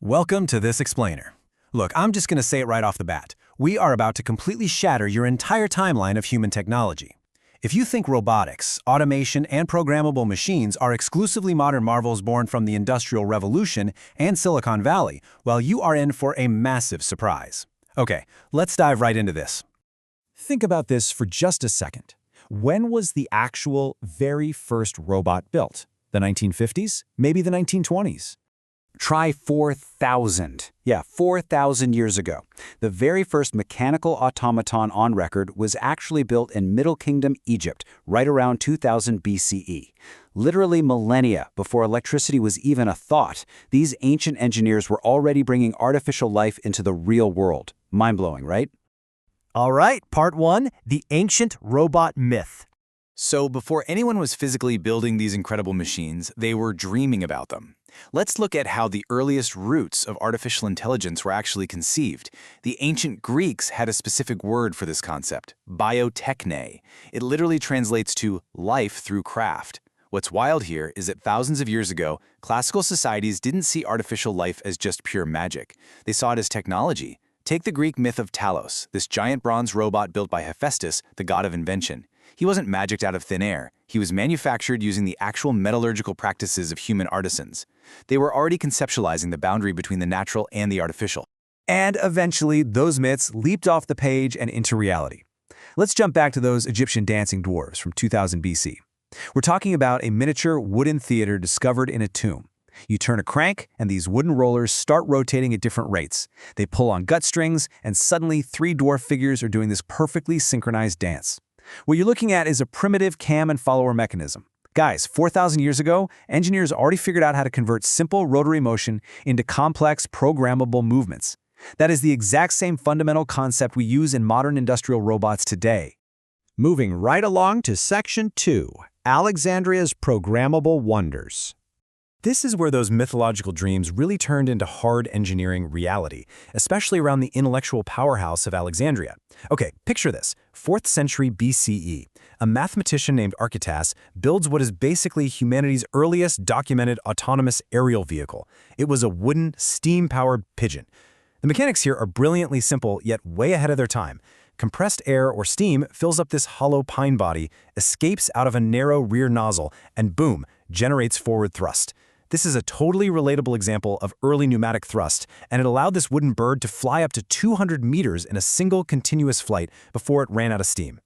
Welcome to this explainer. Look, I'm just going to say it right off the bat. We are about to completely shatter your entire timeline of human technology. If you think robotics, automation, and programmable machines are exclusively modern marvels born from the Industrial Revolution and Silicon Valley, well, you are in for a massive surprise. Okay, let's dive right into this. Think about this for just a second. When was the actual very first robot built? The 1950s? Maybe the 1920s? Try 4,000. Yeah, 4,000 years ago. The very first mechanical automaton on record was actually built in Middle Kingdom, Egypt, right around 2000 BCE. Literally millennia before electricity was even a thought, these ancient engineers were already bringing artificial life into the real world. Mind-blowing, right? All right, part one, the ancient robot myth. So before anyone was physically building these incredible machines, they were dreaming about them. Let's look at how the earliest roots of artificial intelligence were actually conceived. The ancient Greeks had a specific word for this concept, biotechne. It literally translates to life through craft. What's wild here is that thousands of years ago, classical societies didn't see artificial life as just pure magic. They saw it as technology. Take the Greek myth of Talos, this giant bronze robot built by Hephaestus, the god of invention. He wasn't magicked out of thin air. He was manufactured using the actual metallurgical practices of human artisans. They were already conceptualizing the boundary between the natural and the artificial. And eventually, those myths leaped off the page and into reality. Let's jump back to those Egyptian dancing dwarves from 2000 BC. We're talking about a miniature wooden theater discovered in a tomb. You turn a crank, and these wooden rollers start rotating at different rates. They pull on gut strings, and suddenly 3 dwarf figures are doing this perfectly synchronized dance. What you're looking at is a primitive cam and follower mechanism. Guys, 4,000 years ago, engineers already figured out how to convert simple rotary motion into complex programmable movements. That is the exact same fundamental concept we use in modern industrial robots today. Moving right along to section 2, Alexandria's programmable wonders. This is where those mythological dreams really turned into hard engineering reality, especially around the intellectual powerhouse of Alexandria. Okay, picture this. 4th century BCE. A mathematician named Archytas builds what is basically humanity's earliest documented autonomous aerial vehicle. It was a wooden, steam-powered pigeon. The mechanics here are brilliantly simple, yet way ahead of their time. Compressed air or steam fills up this hollow pine body, escapes out of a narrow rear nozzle, and boom, generates forward thrust. This is a totally relatable example of early pneumatic thrust, and it allowed this wooden bird to fly up to 200 meters in a single continuous flight before it ran out of steam.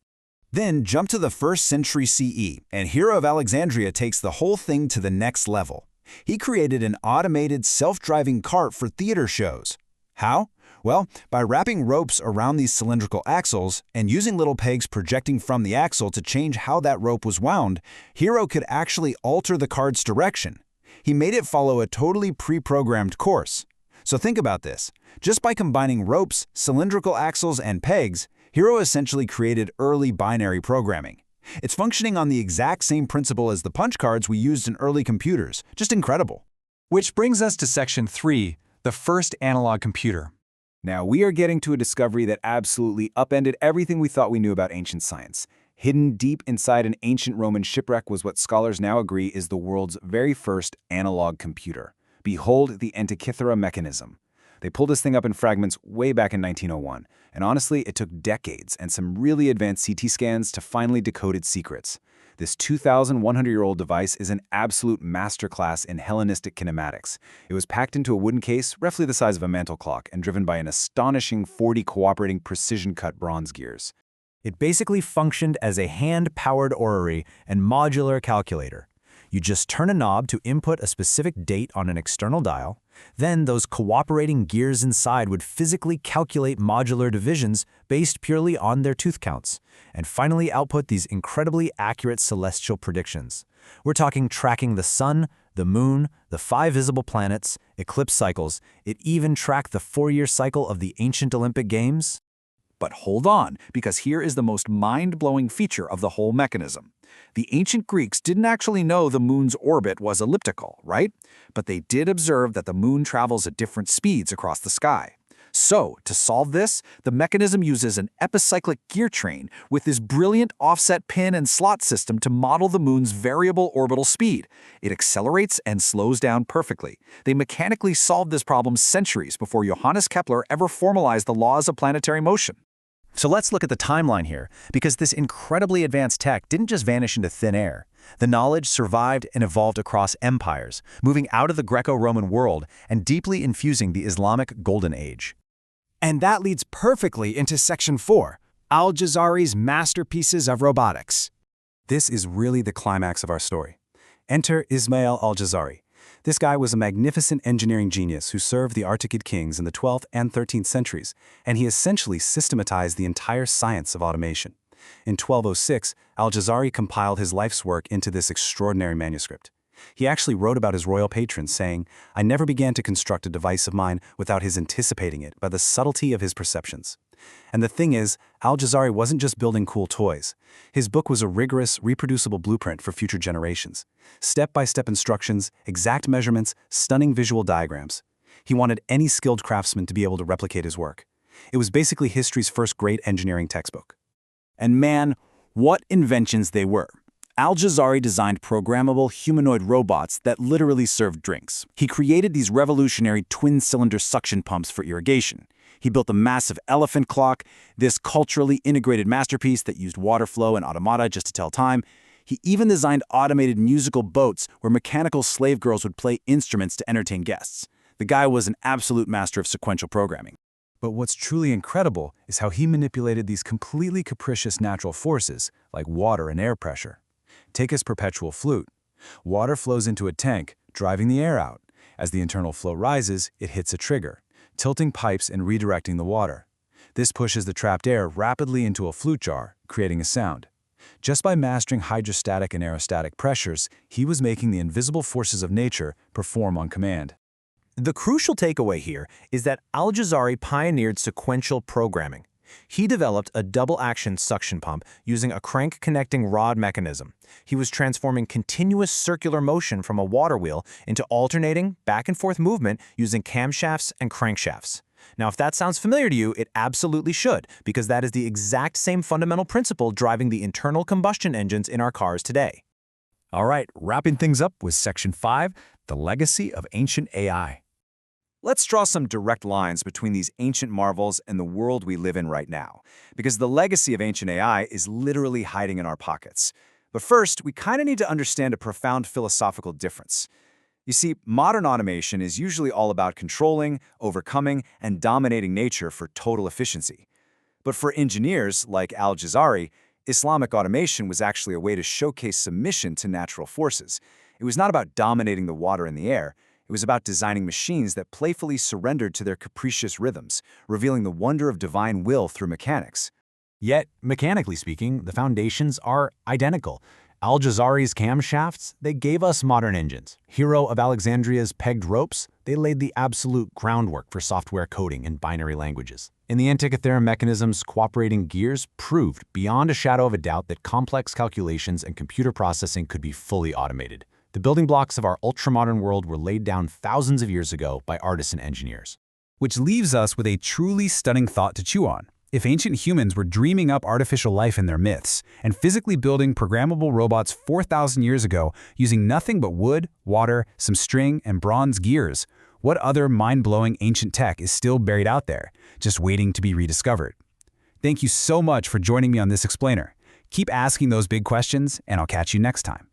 Then jump to the 1st century CE, and Hero of Alexandria takes the whole thing to the next level. He created an automated self-driving cart for theater shows. How? Well, by wrapping ropes around these cylindrical axles and using little pegs projecting from the axle to change how that rope was wound, Hero could actually alter the cart's direction. He made it follow a totally pre-programmed course. So think about this. Just by combining ropes, cylindrical axles, and pegs, Hero essentially created early binary programming. It's functioning on the exact same principle as the punch cards we used in early computers. Just incredible. Which brings us to section 3, the first analog computer. Now we are getting to a discovery that absolutely upended everything we thought we knew about ancient science. Hidden deep inside an ancient Roman shipwreck was what scholars now agree is the world's very first analog computer. Behold the Antikythera mechanism. They pulled this thing up in fragments way back in 1901, and honestly, it took decades and some really advanced CT scans to finally decode its secrets. This 2,100-year-old device is an absolute masterclass in Hellenistic kinematics. It was packed into a wooden case roughly the size of a mantle clock and driven by an astonishing 40 cooperating precision-cut bronze gears. It basically functioned as a hand-powered orrery and modular calculator. You just turn a knob to input a specific date on an external dial, then those cooperating gears inside would physically calculate modular divisions based purely on their tooth counts, and finally output these incredibly accurate celestial predictions. We're talking tracking the sun, the moon, the 5 visible planets, eclipse cycles. It even tracked the 4-year cycle of the ancient Olympic Games. But hold on, because here is the most mind-blowing feature of the whole mechanism. The ancient Greeks didn't actually know the moon's orbit was elliptical, right? But they did observe that the moon travels at different speeds across the sky. So, to solve this, the mechanism uses an epicyclic gear train with this brilliant offset pin and slot system to model the moon's variable orbital speed. It accelerates and slows down perfectly. They mechanically solved this problem centuries before Johannes Kepler ever formalized the laws of planetary motion. So let's look at the timeline here, because this incredibly advanced tech didn't just vanish into thin air. The knowledge survived and evolved across empires, moving out of the Greco-Roman world and deeply infusing the Islamic Golden Age. And that leads perfectly into Section 4, Al-Jazari's masterpieces of robotics. This is really the climax of our story. Enter Ismail Al-Jazari. This guy was a magnificent engineering genius who served the Artukid kings in the 12th and 13th centuries, and he essentially systematized the entire science of automation. In 1206, Al-Jazari compiled his life's work into this extraordinary manuscript. He actually wrote about his royal patron, saying, "I never began to construct a device of mine without his anticipating it by the subtlety of his perceptions." And the thing is, Al-Jazari wasn't just building cool toys. His book was a rigorous, reproducible blueprint for future generations. Step-by-step instructions, exact measurements, stunning visual diagrams. He wanted any skilled craftsman to be able to replicate his work. It was basically history's first great engineering textbook. And man, what inventions they were. Al-Jazari designed programmable humanoid robots that literally served drinks. He created these revolutionary twin-cylinder suction pumps for irrigation. He built a massive elephant clock, this culturally integrated masterpiece that used water flow and automata just to tell time. He even designed automated musical boats where mechanical slave girls would play instruments to entertain guests. The guy was an absolute master of sequential programming. But what's truly incredible is how he manipulated these completely capricious natural forces, like water and air pressure. Take his perpetual flute. Water flows into a tank, driving the air out. As the internal flow rises, it hits a trigger, tilting pipes and redirecting the water. This pushes the trapped air rapidly into a flute jar, creating a sound. Just by mastering hydrostatic and aerostatic pressures, he was making the invisible forces of nature perform on command. The crucial takeaway here is that Al-Jazari pioneered sequential programming. He developed a double-action suction pump using a crank-connecting rod mechanism. He was transforming continuous circular motion from a water wheel into alternating, back-and-forth movement using camshafts and crankshafts. Now, if that sounds familiar to you, it absolutely should, because that is the exact same fundamental principle driving the internal combustion engines in our cars today. All right, wrapping things up with Section 5, the legacy of ancient AI. Let's draw some direct lines between these ancient marvels and the world we live in right now, because the legacy of ancient AI is literally hiding in our pockets. But first, we kind of need to understand a profound philosophical difference. You see, modern automation is usually all about controlling, overcoming, and dominating nature for total efficiency. But for engineers like Al-Jazari, Islamic automation was actually a way to showcase submission to natural forces. It was not about dominating the water and the air. It was about designing machines that playfully surrendered to their capricious rhythms, revealing the wonder of divine will through mechanics. Yet, mechanically speaking, the foundations are identical. Al-Jazari's camshafts, they gave us modern engines. Hero of Alexandria's pegged ropes, they laid the absolute groundwork for software coding in binary languages. And the Antikythera mechanism's cooperating gears proved beyond a shadow of a doubt that complex calculations and computer processing could be fully automated. The building blocks of our ultramodern world were laid down thousands of years ago by artisan engineers. Which leaves us with a truly stunning thought to chew on. If ancient humans were dreaming up artificial life in their myths and physically building programmable robots 4,000 years ago using nothing but wood, water, some string, and bronze gears, what other mind-blowing ancient tech is still buried out there, just waiting to be rediscovered? Thank you so much for joining me on this explainer. Keep asking those big questions, and I'll catch you next time.